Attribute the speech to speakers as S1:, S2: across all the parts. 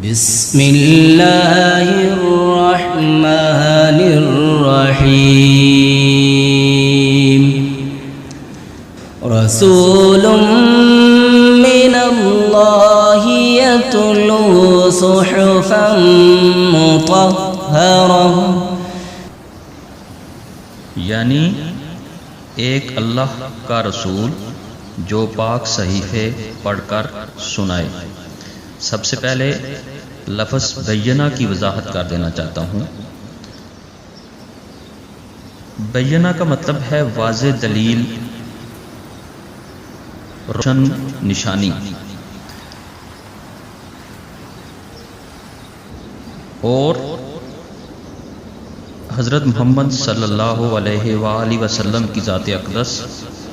S1: بسم اللہ الرحمن الرحیم رسول من اللہ یتلو صحفا مطہرہ،
S2: یعنی ایک اللہ کا رسول جو پاک صحیفے پڑھ کر سنائے۔ سب سے پہلے لفظ بینہ کی وضاحت کر دینا چاہتا ہوں۔ بینہ کا مطلب ہے واضح دلیل، روشن نشانی، اور حضرت محمد صلی اللہ علیہ وآلہ وسلم کی ذات اقدس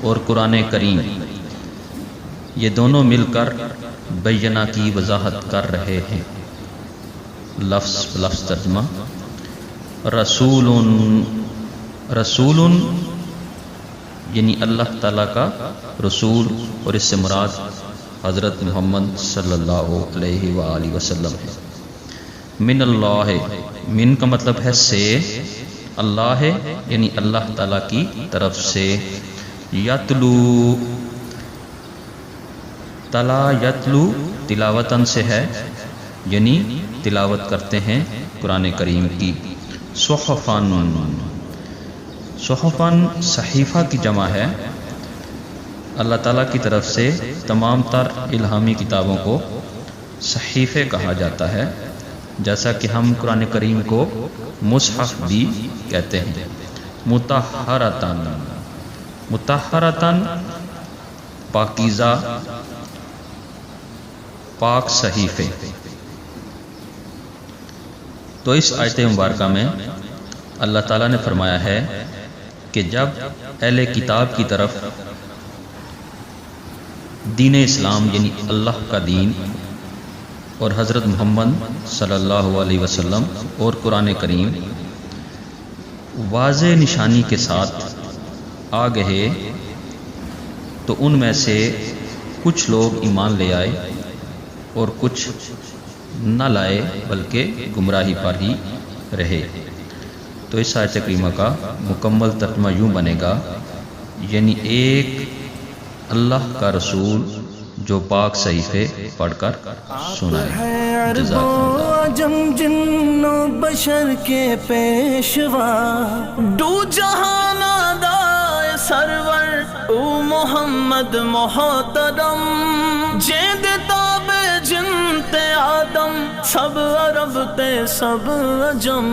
S2: اور قرآن کریم، یہ دونوں مل کر بینہ کی وضاحت کر رہے ہیں۔ لفظ بلفظ ترجمہ، رسول رسول یعنی اللہ تعالیٰ کا رسول، اور اس سے مراد حضرت محمد صلی اللہ علیہ وآلہ وسلم ہے۔ من اللہ، من کا مطلب ہے سے، اللہ ہے یعنی اللہ تعالیٰ کی طرف سے۔ یتلو، تلا یتلو تلاوتاً سے ہے، یعنی تلاوت کرتے ہیں قرآن کریم کی۔ صحفاً، صحفاً صحیفہ کی جمع ہے۔ اللہ تعالیٰ کی طرف سے تمام تر الہامی کتابوں کو صحیفے کہا جاتا ہے، جیسا کہ ہم قرآن کریم کو مصحف بھی کہتے ہیں۔ مطہرتاً، مطہرتاً پاکیزہ، پاک صحیفے۔ تو اس آیت مبارکہ میں اللہ تعالیٰ نے فرمایا ہے کہ جب اہل کتاب کی طرف دین اسلام یعنی اللہ کا دین اور حضرت محمد صلی اللہ علیہ وسلم اور قرآن کریم واضح نشانی کے ساتھ آ گئے، تو ان میں سے کچھ لوگ ایمان لے آئے اور کچھ نہ لائے، بلکہ گمراہی پر ہی رہے۔ تو اس آیت کریمہ کا مکمل ترجمہ یوں بنے گا، یعنی ایک اللہ کا رسول جو پاک صحیفے پڑھ کر سنائے۔ جزاک اللہ۔
S3: عجم جن و بشر کے پیشوا، دو جہان دائے سرور او محمد محترم، جیند تاب جنت آدم، سب عرب تے سب عجم۔